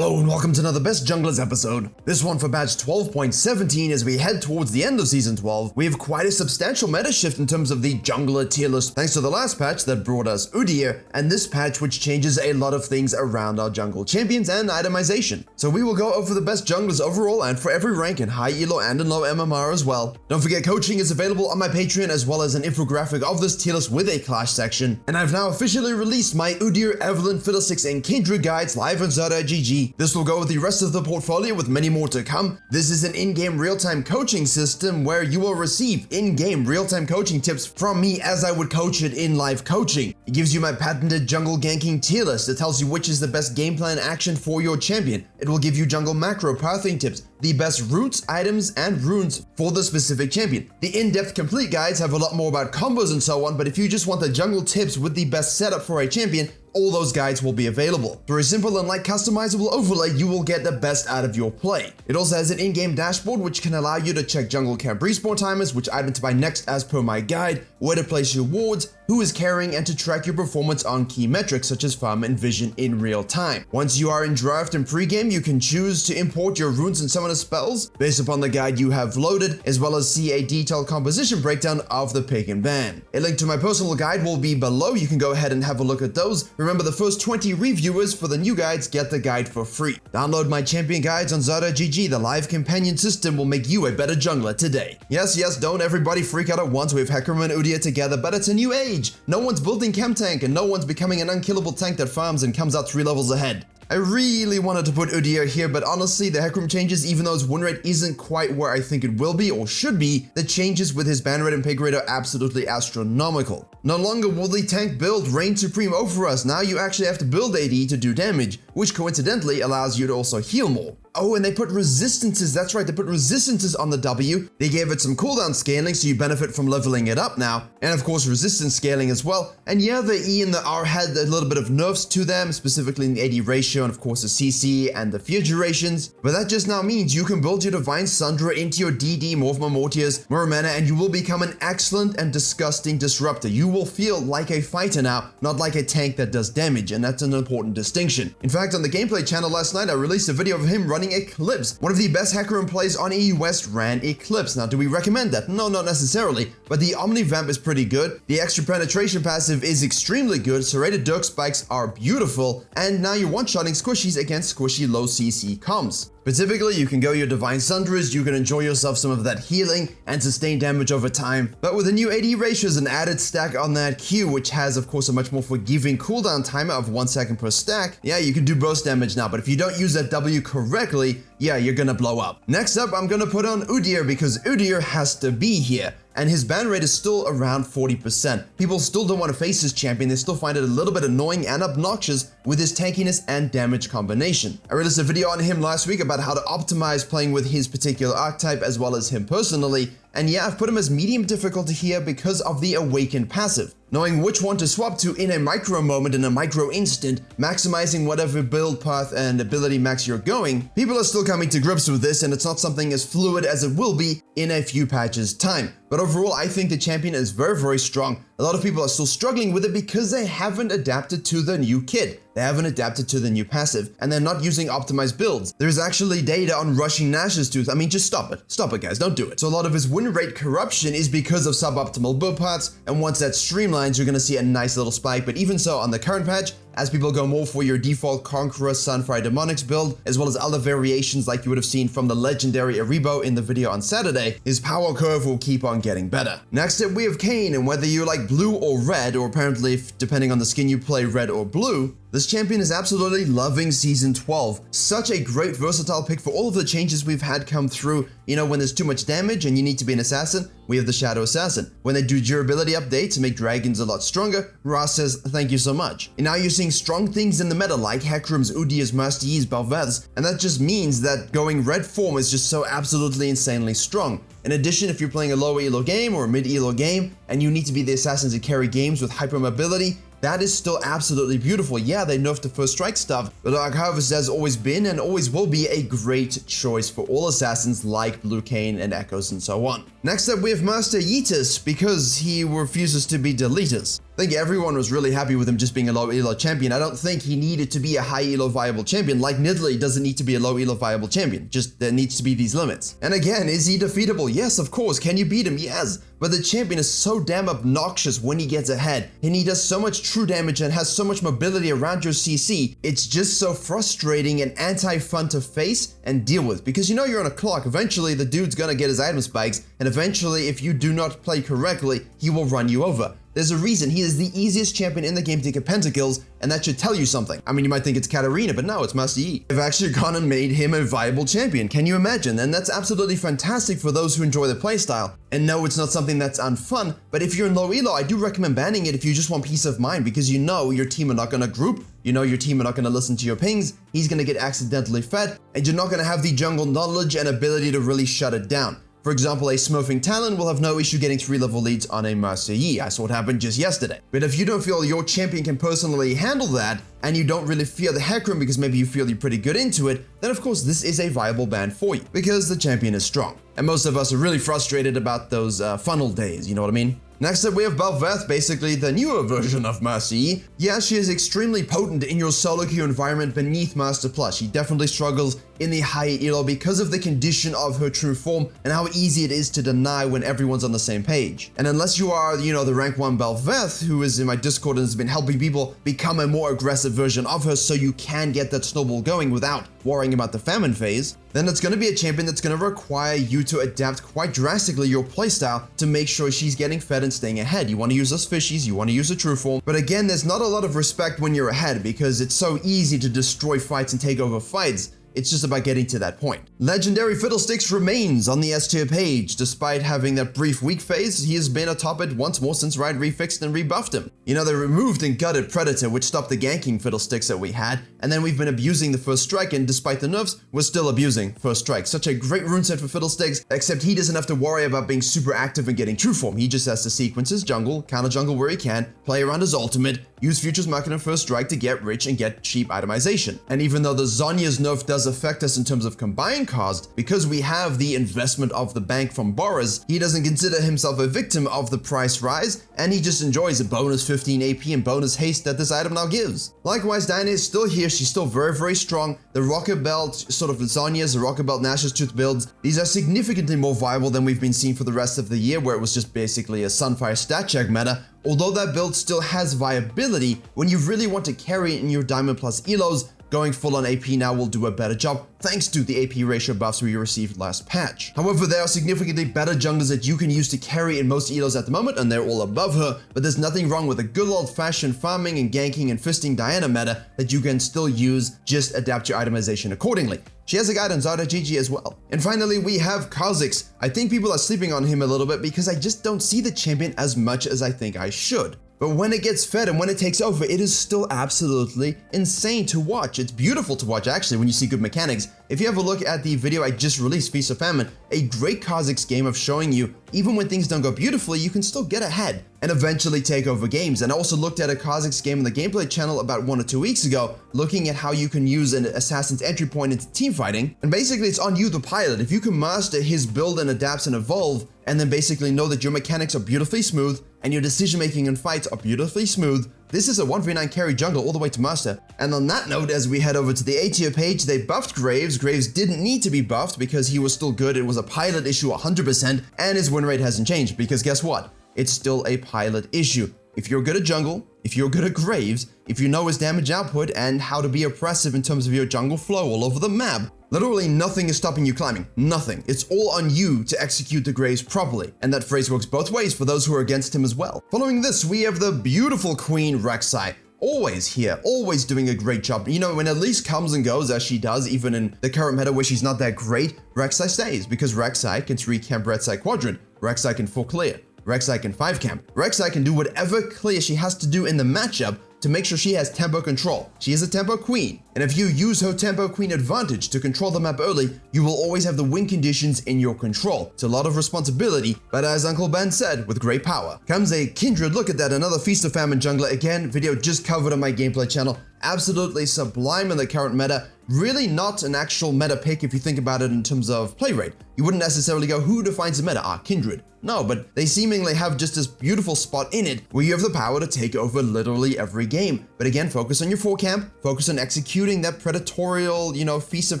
Hello and welcome to another Best Junglers episode. This one for patch 12.17 as we head towards the end of Season 12. We have quite a substantial meta shift in terms of the jungler tier list thanks to the last patch that brought us Udyr and this patch which changes a lot of things around our jungle champions and itemization. So we will go over the best junglers overall and for every rank in high elo and in low MMR as well. Don't forget coaching is available on my Patreon as well as an infographic of this tier list with a clash section. And I've now officially released my Udyr, Evelynn, Fiddlesticks and Kindred guides live on Zota.gg. This will go with the rest of the portfolio with many more to come. This is an in-game real-time coaching system where you will receive in-game real-time coaching tips from me as I would coach it in live coaching. It gives you my patented jungle ganking tier list. It tells you which is the best game plan action for your champion. It will give you jungle macro pathing tips, the best routes, items, and runes for the specific champion. The in-depth complete guides have a lot more about combos and so on, but if you just want the jungle tips with the best setup for a champion, all those guides will be available. For a simple and light customizable overlay, you will get the best out of your play. It also has an in-game dashboard which can allow you to check jungle camp respawn timers, which item to buy next as per my guide, where to place your wards, who is carrying, and to track your performance on key metrics such as farm and vision in real time. Once you are in draft and pregame, you can choose to import your runes and summoner spells based upon the guide you have loaded, as well as see a detailed composition breakdown of the pick and ban. A link to my personal guide will be below. You can go ahead and have a look at those. Remember, the first 20 reviewers for the new guides get the guide for free. Download my champion guides on Zota.gg. The live companion system will make you a better jungler today. Yes, don't everybody freak out at once. We have Hecarim and Udyr together, but it's a new age. No one's building Chem Tank and no one's becoming an unkillable tank that farms and comes out 3 levels ahead. I really wanted to put Udyr here, but honestly, the Hecarim changes, even though his win rate isn't quite where I think it will be or should be, the changes with his ban rate and pick rate are absolutely astronomical. No longer will the tank build reign supreme over us. Now you actually have to build AD to do damage, which coincidentally allows you to also heal more. Oh, and they put resistances, that's right, they put resistances on the W. They gave it some cooldown scaling so you benefit from leveling it up now. And of course resistance scaling as well. And yeah, the E and the R had a little bit of nerfs to them, specifically in the AD ratio and of course the CC and the fear durations. But that just now means you can build your Divine Sundra into your DD, Morph Mortiers, Muramana, and you will become an excellent and disgusting disruptor. You will feel like a fighter now, not like a tank that does damage, and that's an important distinction. In fact, on the gameplay channel last night, I released a video of him running Eclipse. One of the best Hecarim plays on EU West ran Eclipse. Now, do we recommend that? No, not necessarily, but the Omni Vamp is pretty good. The extra penetration passive is extremely good. Serrated Dirk spikes are beautiful, and now you're one-shotting squishies against squishy low CC comps. But typically, you can go your Divine Sundras, you can enjoy yourself some of that healing and sustain damage over time. But with the new AD ratios, an added stack on that Q, which has of course a much more forgiving cooldown timer of 1 second per stack, yeah, you can do burst damage now, but if you don't use that W correctly, yeah, you're gonna blow up. Next up, I'm gonna put on Udyr because Udyr has to be here. And his ban rate is still around 40%. People still don't want to face his champion. They still find it a little bit annoying and obnoxious with his tankiness and damage combination. I released a video on him last week about how to optimize playing with his particular archetype as well as him personally. And yeah, I've put him as medium difficulty here because of the Awaken passive. Knowing which one to swap to in a micro moment, in a micro instant, maximizing whatever build path and ability max you're going, people are still coming to grips with this, and it's not something as fluid as it will be in a few patches time. But overall, I think the champion is very strong. A lot of people are still struggling with it because they haven't adapted to the new kit. They haven't adapted to the new passive, and they're not using optimized builds. There's actually data on rushing Nash's Tooth. I mean, just stop it. Stop it, guys. Don't do it. So a lot of his win rate corruption is because of suboptimal build paths, and once that streamlines, you're gonna see a nice little spike. But even so, on the current patch, as people go more for your default Conqueror Sunfire Demonics build, as well as other variations like you would have seen from the legendary Aribo in the video on Saturday, his power curve will keep on getting better. Next up, we have Kayn, and whether you like blue or red, or apparently if, depending on the skin you play, red or blue, this champion is absolutely loving Season 12. Such a great versatile pick for all of the changes we've had come through. You know, when there's too much damage and you need to be an assassin, we have the Shadow Assassin. When they do durability updates to make dragons a lot stronger, Ross says thank you so much. And now you're seeing strong things in the meta like Hecarim's, Udyr's, Master Yi's, Balveth's, and that just means that going red form is just so absolutely insanely strong. In addition, if you're playing a lower elo game or a mid elo game and you need to be the assassin to carry games with hypermobility, that is still absolutely beautiful. Yeah, they nerfed the first strike stuff, but Dark Harvest has always been and always will be a great choice for all assassins like Blue Kayn and Echoes and so on. Next up, we have Master Yeetus because he refuses to be Deletus. I think everyone was really happy with him just being a low elo champion. I don't think he needed to be a high elo viable champion. Like Nidalee doesn't need to be a low elo viable champion. Just there needs to be these limits. And again, is he defeatable? Yes, of course. Can you beat him? Yes. But the champion is so damn obnoxious when he gets ahead, and he does so much true damage and has so much mobility around your CC. It's just so frustrating and anti-fun to face and deal with, because you know you're on a clock. Eventually the dude's gonna get his item spikes, and eventually if you do not play correctly, he will run you over. There's a reason he is the easiest champion in the game to get pentakills, and that should tell you something. I mean, you might think it's Katarina, but no, it's Master Yi. They've actually gone and made him a viable champion. Can you imagine? And that's absolutely fantastic for those who enjoy the playstyle. And no, it's not something that's unfun, but if you're in low elo, I do recommend banning it if you just want peace of mind, because you know your team are not gonna group, you know your team are not gonna listen to your pings, he's gonna get accidentally fed, and you're not gonna have the jungle knowledge and ability to really shut it down. For example, a Smurfing Talon will have no issue getting 3-level leads on a Master Yi. I saw it happen just yesterday. But if you don't feel your champion can personally handle that, and you don't really fear the hack room because maybe you feel you're pretty good into it, then of course this is a viable ban for you, because the champion is strong. And most of us are really frustrated about those funnel days, you know what I mean? Next up we have Bel'Veth, basically the newer version of Master Yi. Yeah, she is extremely potent in your solo queue environment beneath Master Plus. She definitely struggles in the high elo because of the condition of her true form and how easy it is to deny when everyone's on the same page. And unless you are, you know, the rank 1 Bel'Veth, who is in my Discord and has been helping people become a more aggressive version of her so you can get that snowball going without worrying about the famine phase, then it's going to be a champion that's going to require you to adapt quite drastically your playstyle to make sure she's getting fed and staying ahead. You want to use those fishies, you want to use a true form, but again, there's not a lot of respect when you're ahead because it's so easy to destroy fights and take over fights. It's just about getting to that point. Legendary Fiddlesticks remains on the S tier page. Despite having that brief weak phase, he has been atop it once more since Riot refixed and rebuffed him. You know, they removed and gutted Predator, which stopped the ganking Fiddlesticks that we had, and then we've been abusing the First Strike, and despite the nerfs, we're still abusing First Strike. Such a great rune set for Fiddlesticks, except he doesn't have to worry about being super active and getting true form. He just has to sequence his jungle, counter jungle where he can, play around his ultimate, use Futures Market and First Strike to get rich and get cheap itemization. And even though the Zhonya's nerf does affect us in terms of combined cost, because we have the investment of the bank from Boris, he doesn't consider himself a victim of the price rise, and he just enjoys a bonus 15 AP and bonus haste that this item now gives. Likewise, Diana is still here, she's still very, very strong. The Rocket Belt, sort of Zhonya's, the Rocket Belt Nash's Tooth builds, these are significantly more viable than we've been seeing for the rest of the year, where it was just basically a Sunfire stat check meta. Although that build still has viability, when you really want to carry it in your Diamond Plus elos, going full on AP now will do a better job thanks to the AP ratio buffs we received last patch. However, there are significantly better junglers that you can use to carry in most elos at the moment, and they're all above her, but there's nothing wrong with a good old-fashioned farming and ganking and fisting Diana meta that you can still use, just adapt your itemization accordingly. She has a guide on Zara GG as well. And finally, we have Kha'Zix. I think people are sleeping on him a little bit because I just don't see the champion as much as I think I should. But when it gets fed and when it takes over, it is still absolutely insane to watch. It's beautiful to watch, actually, when you see good mechanics. If you have a look at the video I just released, Feast of Famine, a great Kha'Zix game of showing you, even when things don't go beautifully, you can still get ahead and eventually take over games. And I also looked at a Kha'Zix game on the gameplay channel about 1 or 2 weeks ago, looking at how you can use an assassin's entry point into team fighting. And basically, it's on you, the pilot. If you can master his build and adapts and evolve, and then basically know that your mechanics are beautifully smooth and your decision-making in fights are beautifully smooth, this is a 1v9 carry jungle all the way to master. And on that note, as we head over to the A tier page, they buffed Graves. Graves didn't need to be buffed because he was still good. It was a pilot issue 100%, and his win rate hasn't changed because guess what? It's still a pilot issue. If you're good at jungle, if you're good at Graves, if you know his damage output and how to be oppressive in terms of your jungle flow all over the map, literally nothing is stopping you climbing. Nothing. It's all on you to execute the Graves properly. And that phrase works both ways for those who are against him as well. Following this, we have the beautiful Queen Rek'Sai. Always here, always doing a great job. You know, when Elise comes and goes as she does, even in the current meta where she's not that great, Rek'Sai stays because Rek'Sai can 3-camp Rek'Sai Quadrant. Rek'Sai can 4-clear. Rek'Sai can 5-camp. Rek'Sai can do whatever clear she has to do in the matchup to make sure she has tempo control. She is a tempo queen, and if you use her tempo queen advantage to control the map early, you will always have the win conditions in your control. It's a lot of responsibility, but as Uncle Ben said, with great power comes a kindred look at that. Another Feast of Famine jungler, again, video just covered on my gameplay channel. absolutely sublime in the current meta. Really not an actual meta pick if you think about it in terms of play rate. You wouldn't necessarily go, who defines a meta? Kindred. No, but they seemingly have just this beautiful spot in it where you have the power to take over literally every game. But again, focus on your 4 camp, focus on executing that predatorial, feast of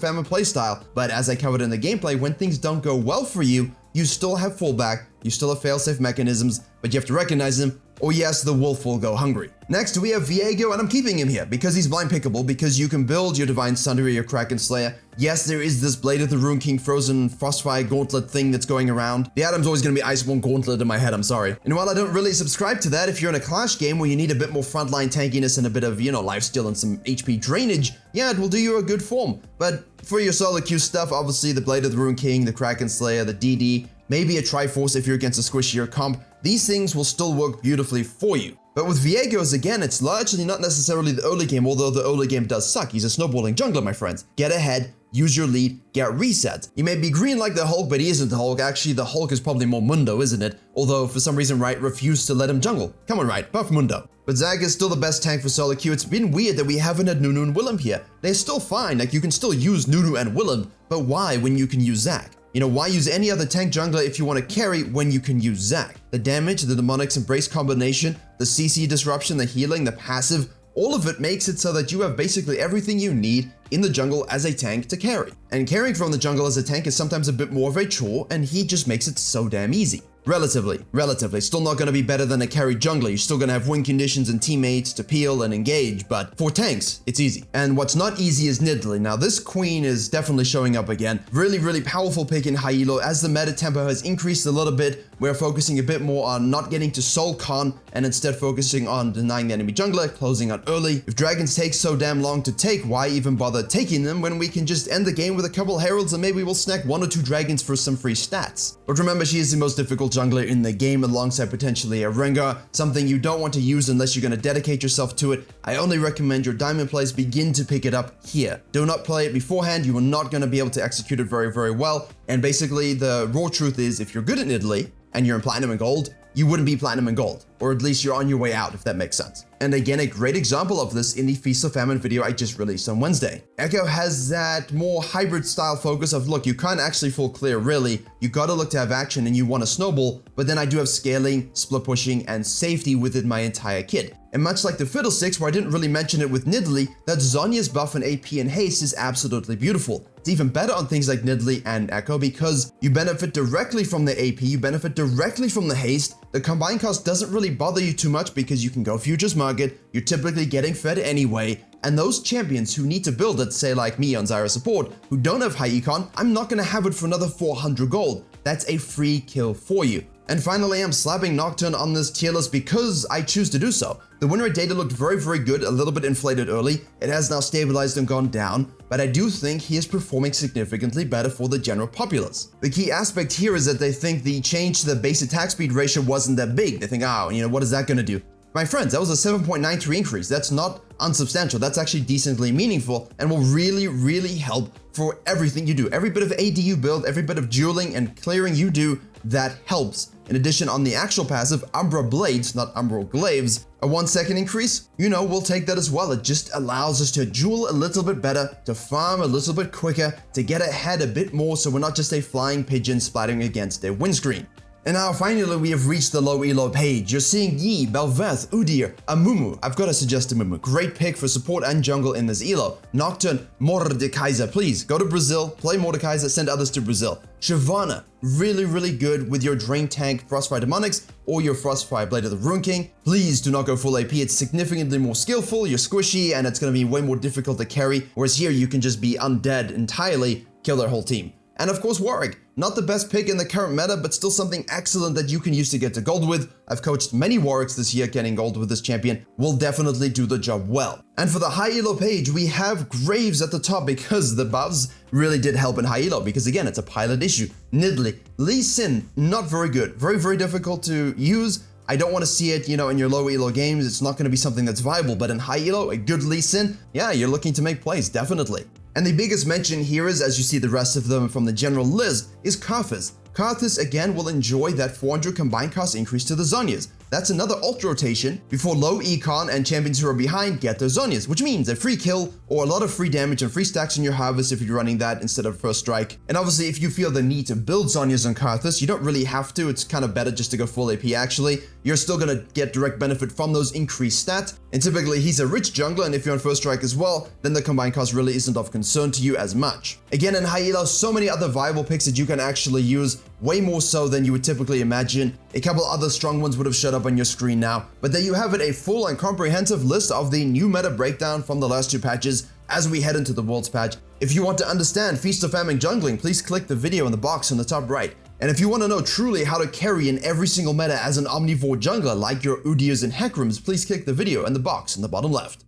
famine playstyle. But as I covered in the gameplay, when things don't go well for you, you still have fallback, you still have failsafe mechanisms, but you have to recognize them, or yes, the wolf will go hungry. Next, we have Virkayu, and I'm keeping him here because he's blind pickable, because you can build your Divine Sunder or your Kraken Slayer. Yes, there is this Blade of the Rune King Frozen Frostfire Gauntlet thing that's going around. The item's always going to be Iceborne Gauntlet in my head, I'm sorry. And while I don't really subscribe to that, if you're in a Clash game where you need a bit more frontline tankiness and a bit of, lifesteal and some HP drainage, yeah, it will do you a good form. But for your solo queue stuff, obviously the Blade of the Rune King, the Kraken Slayer, the DD, maybe a Triforce if you're against a squishier comp, these things will still work beautifully for you. But with Virkayu, again, it's largely not necessarily the early game, although the early game does suck. He's a snowballing jungler, my friends. Get ahead, use your lead, get reset. He may be green like the Hulk, but he isn't the Hulk. Actually, the Hulk is probably more Mundo, isn't it? Although, for some reason, Riot refused to let him jungle. Come on, Riot, buff Mundo. But Zag is still the best tank for solo queue. It's been weird that we haven't had Nunu and Willem here. They're still fine, like you can still use Nunu and Willem, but why when you can use Zag? Why use any other tank jungler if you want to carry when you can use Zag? The damage, the Demonics Embrace combination, the CC disruption, the healing, the passive, all of it makes it so that you have basically everything you need in the jungle as a tank to carry. And carrying from the jungle as a tank is sometimes a bit more of a chore, and he just makes it so damn easy. Relatively. Still not going to be better than a carry jungler. You're still going to have win conditions and teammates to peel and engage, but for tanks, it's easy. And what's not easy is Nidalee. Now, this queen is definitely showing up again. Really powerful pick in high elo. As the meta tempo has increased a little bit, we're focusing a bit more on not getting to soul con and instead focusing on denying the enemy jungler, closing out early. If dragons take so damn long to take, why even bother taking them when we can just end the game with a couple heralds and maybe we'll snack 1 or 2 dragons for some free stats. But remember, she is the most difficult jungler in the game alongside potentially a Rengar, something you don't want to use unless you're going to dedicate yourself to it. I only recommend your diamond plays begin to pick it up here. Do not play it beforehand. You are not going to be able to execute it very well. And basically the raw truth is, if you're good at Nidalee and you're in platinum and gold, you wouldn't be platinum and gold, or at least you're on your way out, if that makes sense. And again, a great example of this in the Feast of Famine video I just released on Wednesday. Echo has that more hybrid style focus of, look, you can't actually full clear really, you gotta look to have action and you want to snowball, but then I do have scaling, split pushing, and safety within my entire kit. And much like the Fiddlesticks, where I didn't really mention it with Nidalee, that Zhonya's buff and AP and haste is absolutely beautiful. It's even better on things like Nidalee and Echo because you benefit directly from the AP, you benefit directly from the haste. The combined cost doesn't really bother you too much because you can go Futures Market, you're typically getting fed anyway, and those champions who need to build it, say like me on Zyra support, who don't have high econ, I'm not gonna have it for another 400 gold. That's a free kill for you. And finally, I'm slapping Nocturne on this tier list because I choose to do so. The win rate data looked very good, a little bit inflated early. It has now stabilized and gone down, but I do think he is performing significantly better for the general populace. The key aspect here is that they think the change to the base attack speed ratio wasn't that big. They think, what is that gonna do? My friends, that was a 7.93 increase. That's not unsubstantial. That's actually decently meaningful and will really help for everything you do. Every bit of AD you build, every bit of dueling and clearing you do, that helps. In addition, on the actual passive, Umbra Blades, not Umbral Glaives, a 1 second increase, we'll take that as well. It just allows us to duel a little bit better, to farm a little bit quicker, to get ahead a bit more so we're not just a flying pigeon splattering against their windscreen. And now finally we have reached the low elo page. You're seeing Yi, Bel'Veth, Udyr, Amumu. I've got to suggest Amumu. Great pick for support and jungle in this elo. Nocturne, Mordekaiser. Please go to Brazil, play Mordekaiser, send others to Brazil. Shyvana, really good with your Drain Tank Frostfire Demonics or your Frostfire Blade of the Rune King. Please do not go full AP. It's significantly more skillful, you're squishy, and it's going to be way more difficult to carry. Whereas here you can just be undead entirely, kill their whole team. And of course Warwick, not the best pick in the current meta, but still something excellent that you can use to get to gold with. I've coached many Warwicks this year, getting gold with this champion will definitely do the job well. And for the high elo page, we have Graves at the top because the buffs really did help in high elo, because again, it's a pilot issue. Nidalee, Lee Sin, not very good, very difficult to use. I don't want to see it, in your low elo games. It's not going to be something that's viable, but in high elo, a good Lee Sin, yeah, you're looking to make plays, definitely. And the biggest mention here is, as you see the rest of them from the general list, is Karthus. Karthus again will enjoy that 400 combined cost increase to the Zhonyas. that's another ult rotation before low econ and champions who are behind get their Zhonya's, which means a free kill or a lot of free damage and free stacks on your harvest if you're running that instead of first strike. And obviously if you feel the need to build Zhonya's on Karthus, you don't really have to. It's kind of better just to go full AP actually. You're still gonna get direct benefit from those increased stats, and typically he's a rich jungler, and if you're on first strike as well, then the combined cost really isn't of concern to you as much. Again, in high elo, so many other viable picks that you can actually use, way more so than you would typically imagine. A couple other strong ones would have showed up on your screen now, but there you have it, a full and comprehensive list of the new meta breakdown from the last 2 patches as we head into the Worlds patch. If you want to understand Feast or Famine jungling, please click the video in the box on the top right. And if you want to know truly how to carry in every single meta as an omnivore jungler like your Udyr's and Hekrims, please click the video in the box in the bottom left.